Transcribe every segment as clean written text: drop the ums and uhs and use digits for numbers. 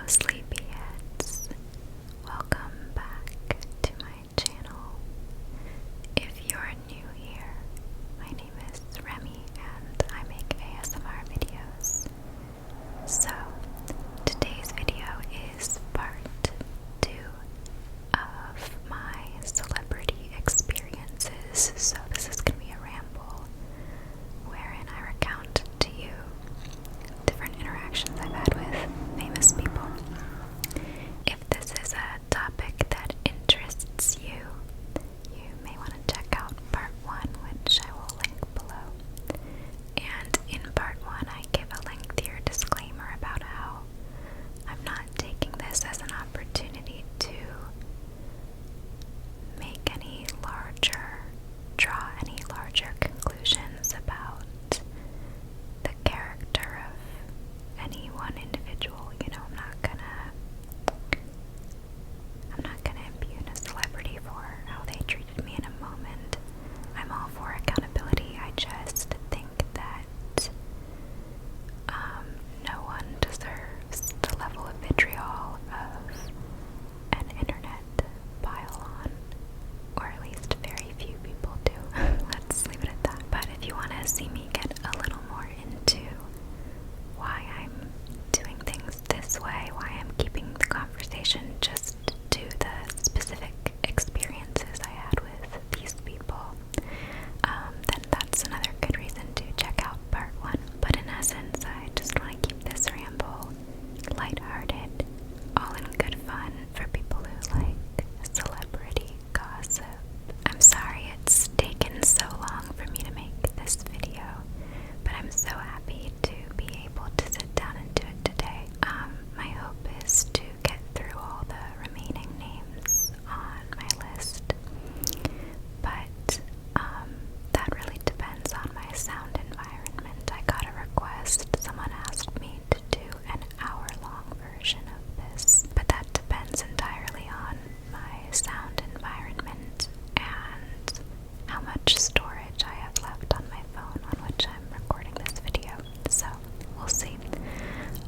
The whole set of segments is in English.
sleepyheads, welcome back to my channel. If you're new here, my name is Remy and I make ASMR videos. So, today's video is part 2 of my celebrity experiences. So this is going to be a ramble wherein I recount to you different interactions I've had with famous people. If this is a topic that interests you, you may want to check out part 1, which I will link below. And in part 1, I give a lengthier disclaimer about how I'm not taking this as an opportunity to draw any larger conclusions about the character of any one individual. You know, I'm not gonna impugn a celebrity for how they treated me in a moment. I'm all for accountability. I just think that no one deserves the level of vitriol of an internet pile-on, or at least very few people do. Let's leave it at that. But if you want to see me get a little more into why I'm doing things this way, why I'm keeping the conversation just to the specific experiences I had with these people, then that's another good reason to check out part 1. But in essence, I just want to keep this ramble lighthearted, all in good fun for people who like celebrity gossip. I'm sorry it's taken so long for me to make this video, but I'm so happy to be able to sit down and do it today. My hope is to get through all the remaining names on my list, but that really depends on my sound environment. I got a request. Someone asked me to do an hour-long version of this, but that depends entirely on my sound environment and how much storage I have left on my phone on which I'm recording this video. So, we'll see.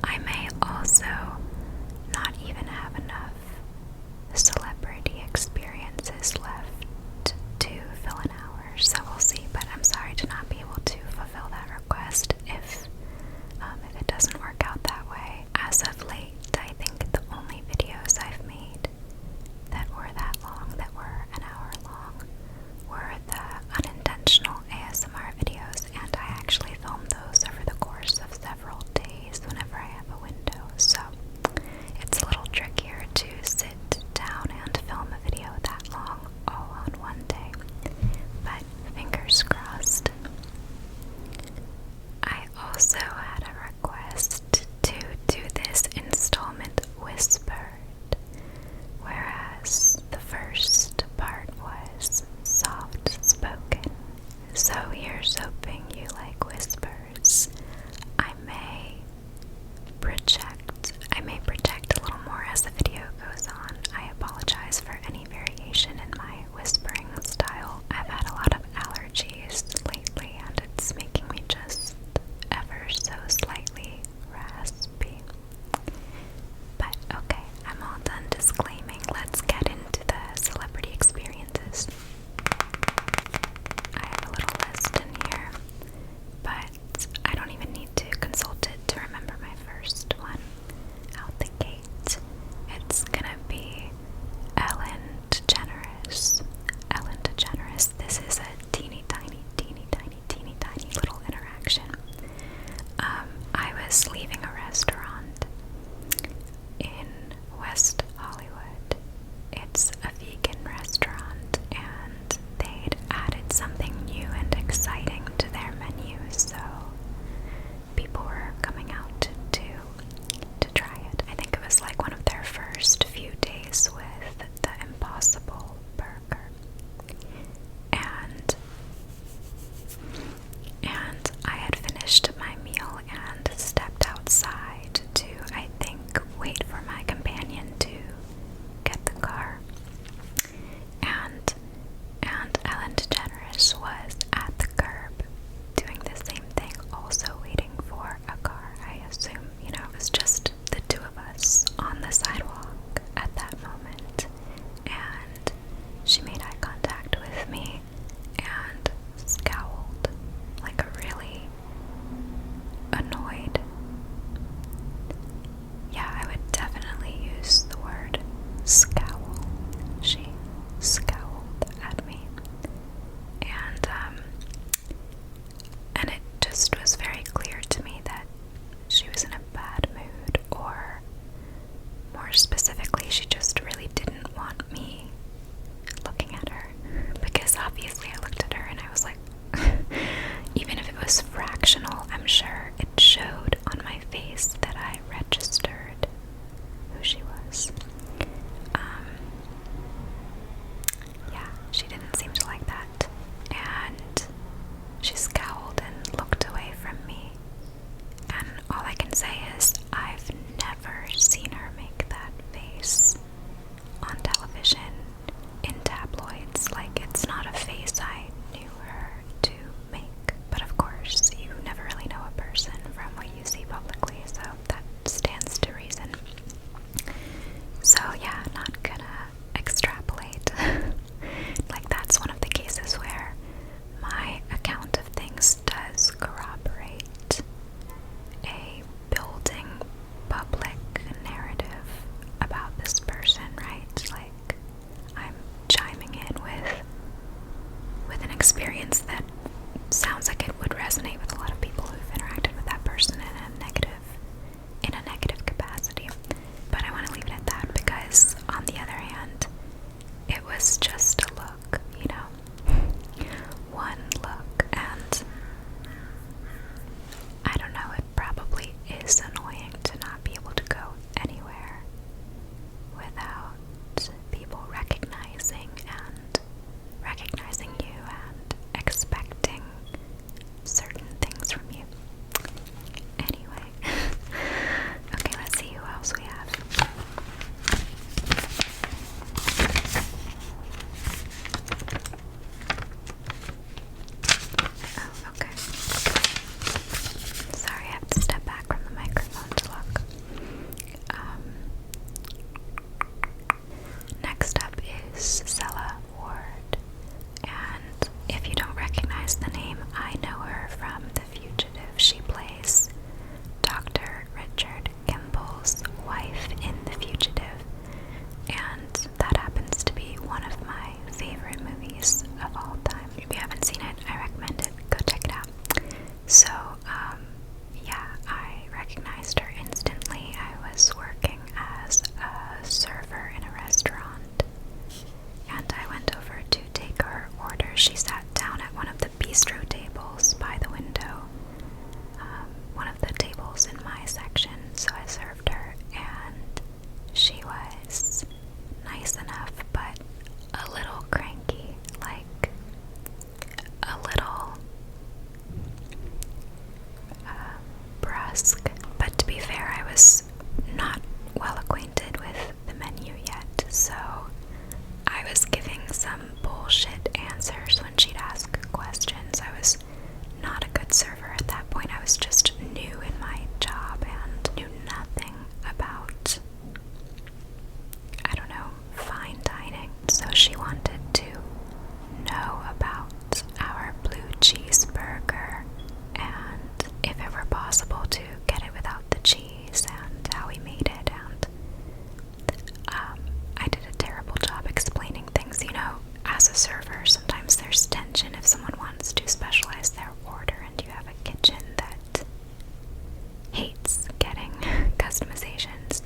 I may also not even have enough celebrity experiences left to fill an hour, so we'll see. But I'm sorry to not be able to fulfill that request if it doesn't work out that way. As of late, I think the only videos I've made that were that long, that were an hour long, were the unintentional ASMR videos, and I actually film those over the course of several days whenever I have a window, so it's a little trickier to sit down and film a video that long all on one day, but fingers crossed. I also had a request to do this installment whispered, whereas the first part was soft spoken. So here's hoping you like whispers. I may project a little more as the video goes on. I apologize for any variation in my whispering style. I've had a lot of allergies lately and it's making me just ever so slightly raspy. But okay, I'm all done disclaiming. Let's get into the celebrity experiences. I have a little list in here, but I don't even need to consult it to remember my first one. customizations.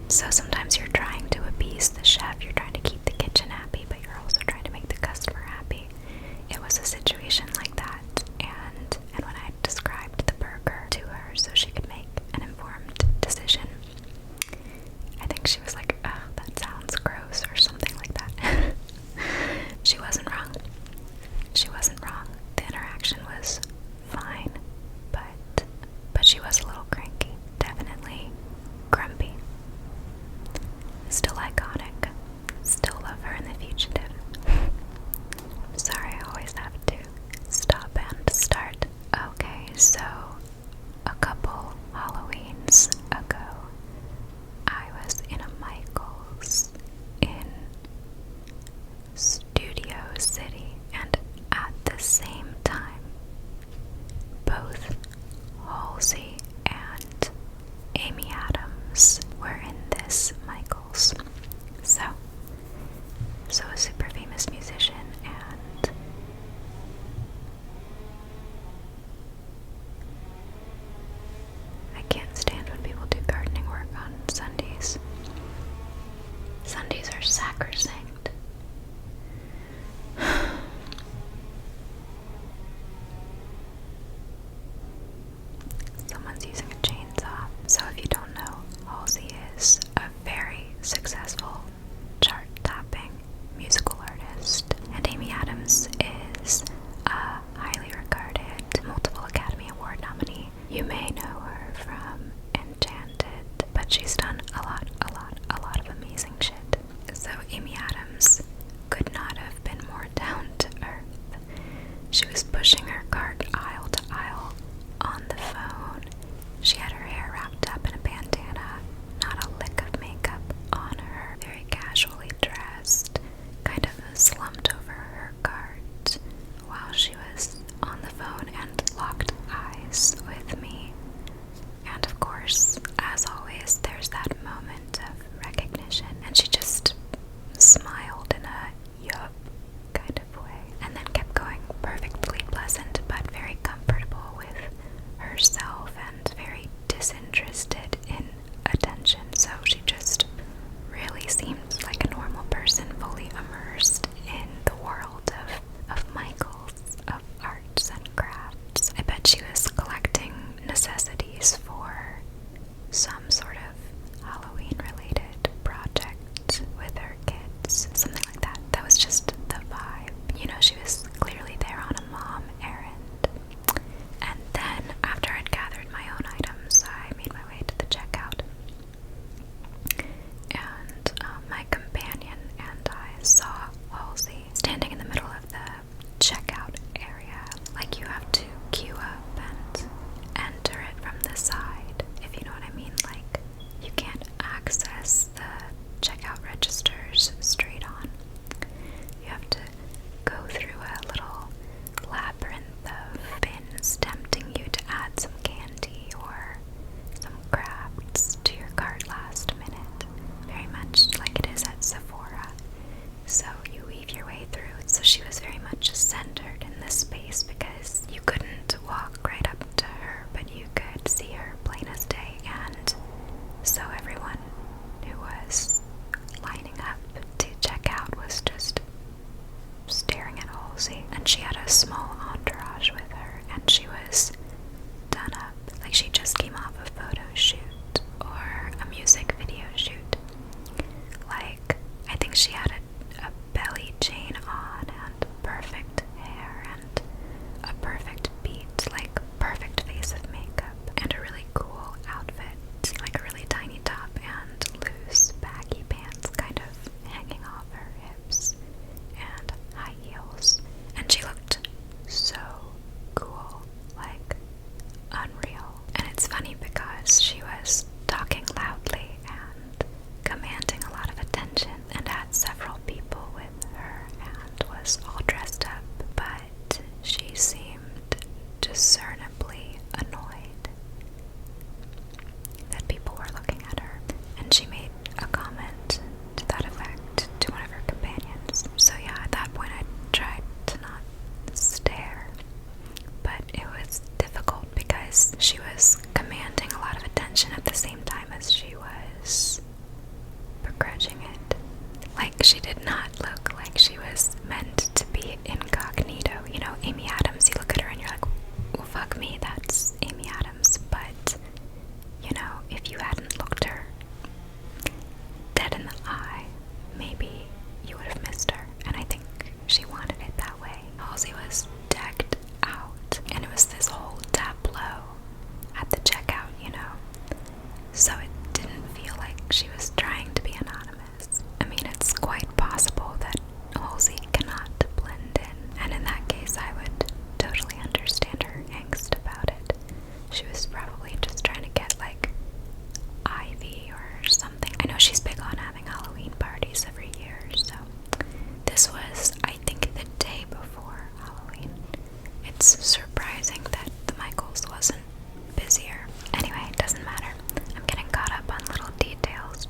So sometimes you're trying to appease the chef, you're trying to keep the kitchen happy, but you're also trying to make the customer happy. It was a situation like that, and when I described the burger to her so she could make an informed decision, I think she was like, "Oh, that sounds gross," or something like that. She wasn't wrong. She wasn't wrong. The interaction was fine, but she was a little cranky. Definitely grumpy. Still iconic. Still love her in The Fugitive. Sorry, I always have to stop and start. Okay, so a couple Halloweens ago, I was in a Michael's in Studio City, and at the same time, both Halsey and Amy Adams were in this Michael's. So a super famous musician, and I can't stand when people do gardening work on Sundays. Sundays are sacrosanct. Someone's using a chainsaw. So if you don't know, Halsey is a very successful chart-topping musical artist, and Amy Adams is a highly regarded, multiple Academy Award nominee. You may know her from Enchanted, but she's done a lot of amazing shit. So Amy Adams could not have been more down to earth. She was pushing her cart aisle to aisle on the phone. She had her hair wrapped up in a bandana, not a lick of makeup on her, very casually dressed, kind of slumped over her cart while she was on the phone and locked eyes with me. And of course, as always, there's that moment of recognition, and she just smiled in a yup kind of way, and then kept going, perfectly pleasant but very comfortable with herself and very disinterested in attention. So she just really seemed like a normal person, fully immersed in the world of Michael's, of arts and crafts. I bet she was collecting necessities for some sort of Halloween-related project with her kids, something like that. That was just the vibe. You know, she was clearly there on a mom errand. And then, after I'd gathered my own items, I made my way to the checkout. And my companion and I saw Halsey standing in the middle of the checkout area. Like, you have to queue up and enter it from the side, if you know what I mean. Like, you can't access the checkout registers straight on. You have to go through a little labyrinth of bins tempting you to add some candy or some crafts to your cart last minute, very much like it is at Sephora. So you weave your way through. So she was very much centered in this space because you couldn't walk right up to her, but you could see her plain as day. And so everyone who was lining up to check out was just staring at Halsey. And she had a small entourage with her, and she was done up like she just came off a photo shoot or a music video shoot. Like, I think she had a belly chain on and perfect hair and a perfect beat, like perfect face of makeup, and a really cool outfit, like a really tiny top and loose baggy pants kind of hanging off her hips, and high heels. And she looked so cool, like unreal. And it's funny because she was talking loudly and commanding a lot of attention and had several people with her and was all dressed up, but she seemed discernibly annoyed that people were looking at her. And she made a comment to that effect to one of her companions. So yeah, at that point I tried to not stare, but it was difficult because she was commanding a lot of she was trying to be anonymous. I mean, it's quite possible that Halsey cannot blend in, and in that case I would totally understand her angst about it. She was probably just trying to get like Ivy or something. I know she's big on having Halloween parties every year, so this was, I think, the day before Halloween. It's surprising that the Michaels wasn't busier. Anyway, it doesn't matter. I'm getting caught up on little details.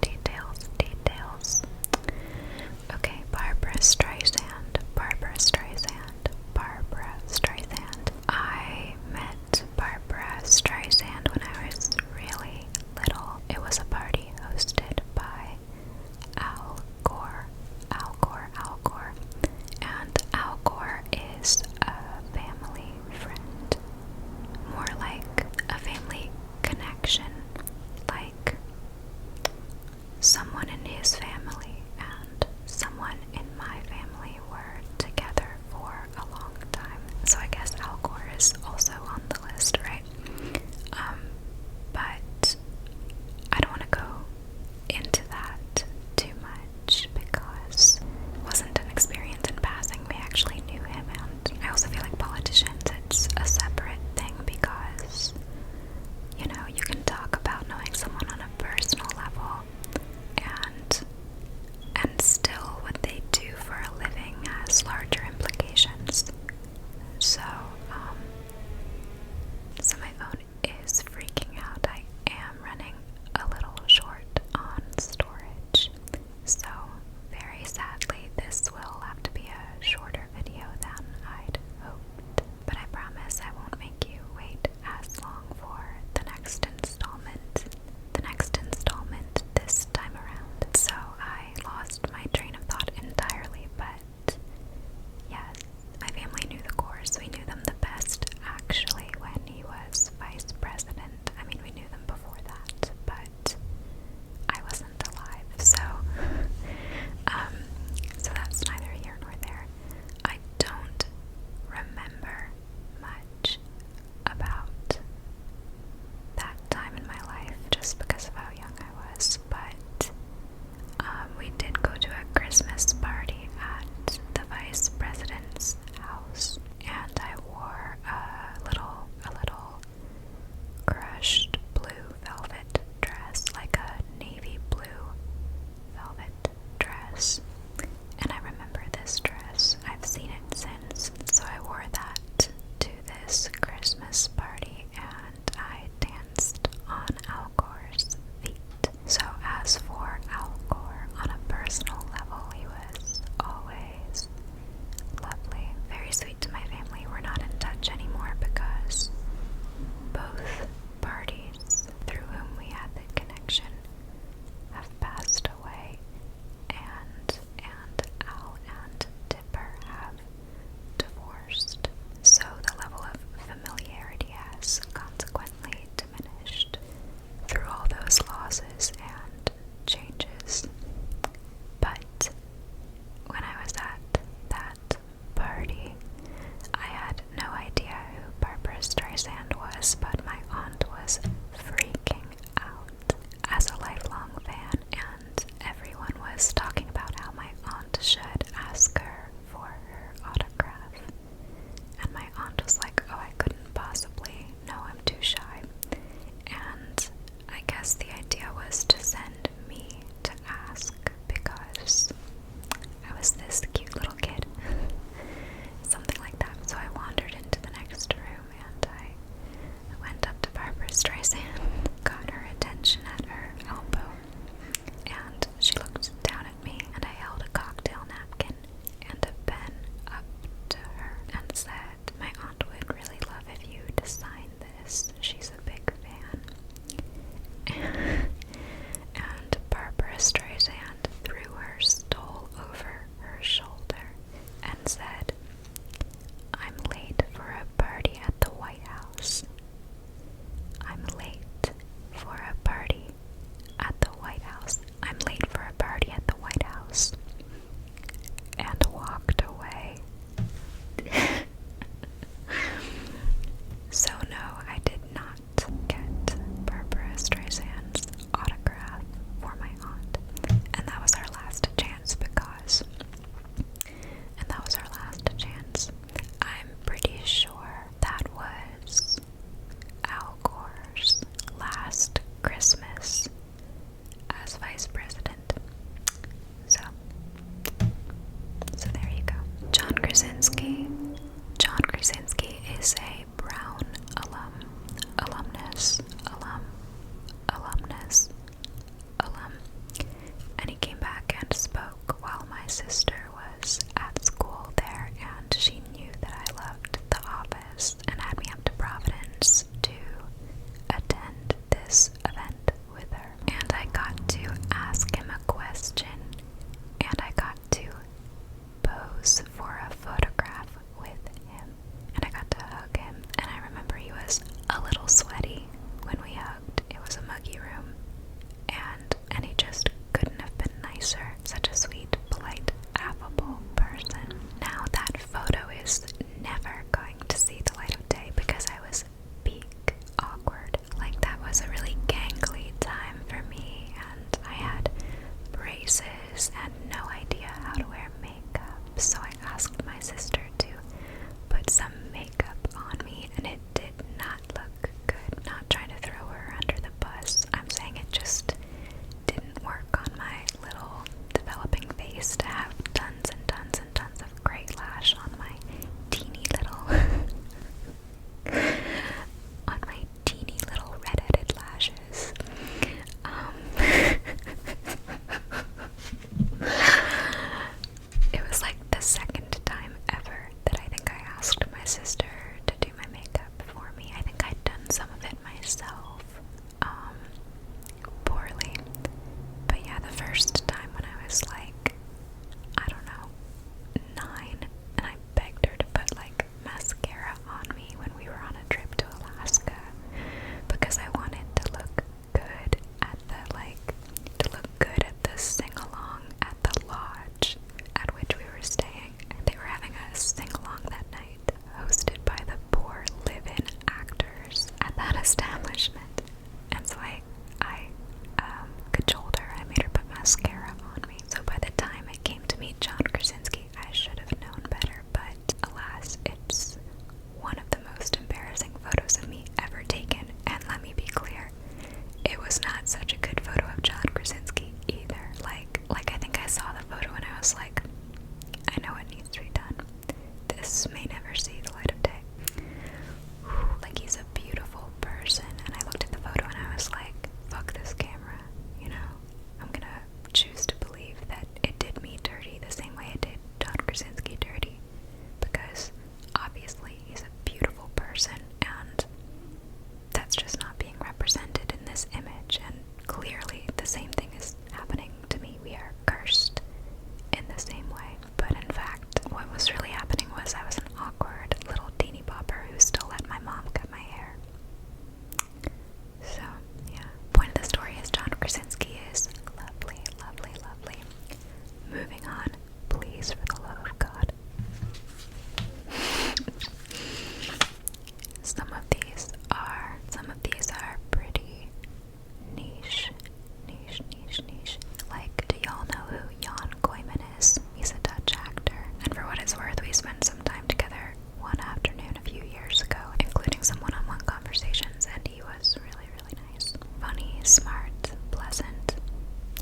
smart, pleasant.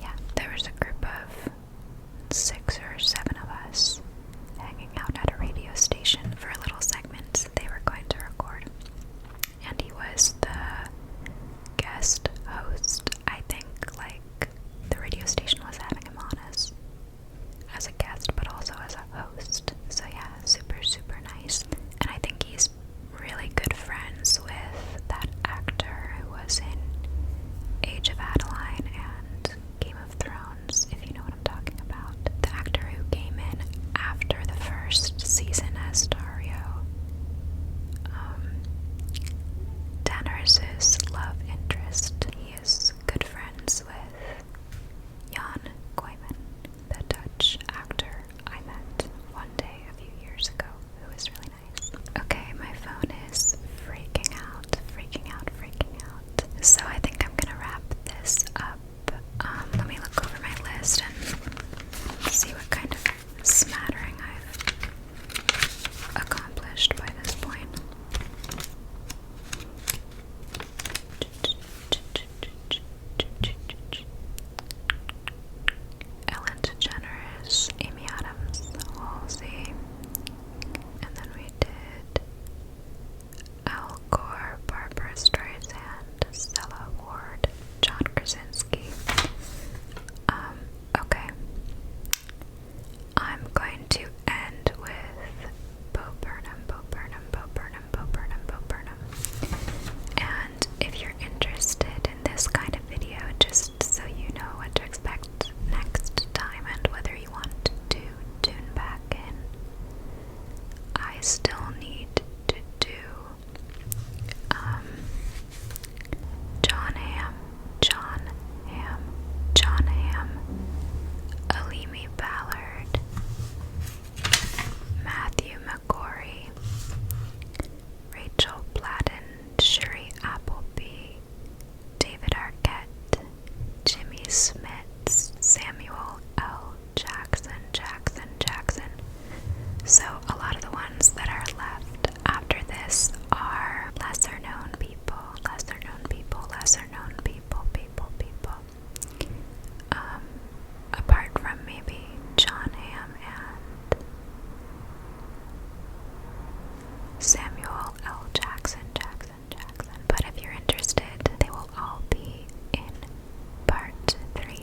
Yeah, there was a group of 6 or 7 of us hanging out at a radio station for a little segment they were going to record. And he was the guest host. I think, like, the radio station was having him on as a guest, but also as a host. So yeah, super, super nice. And I think he's really good friends with that actor who was in Age of Adeline and Game of Thrones, if you know what I'm talking about. The actor who came in after the first season as Dario. Daenerys' love interest. He is good friends with Jan Koyman, the Dutch actor I met one day a few years ago, who was really nice. Okay, my phone is freaking out. So I think I'm gonna wrap this up. Let me look over my list and see what kind of smattering I've accomplished by this point. Ellen DeGeneres, Amy Adams, Halsey, and then we did Al Gore, Barbra Streisand, Stella Ward, John Krasinski. Okay. I'm going to end with Bo Burnham. And if you're interested in this kind of video, just so you know what to expect next time and whether you want to tune back in, I still need to do John Hamm, Alimi Ballard, Matthew McGorry, Rachel Platten, Shuri Appleby, David Arquette, Jimmy Smits, Samuel L. Jackson. So a lot of the ones that are left after this are lesser known people. Apart from maybe John Hamm and Samuel L. Jackson. But if you're interested, they will all be in part 3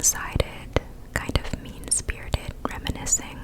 one-sided, kind of mean-spirited reminiscing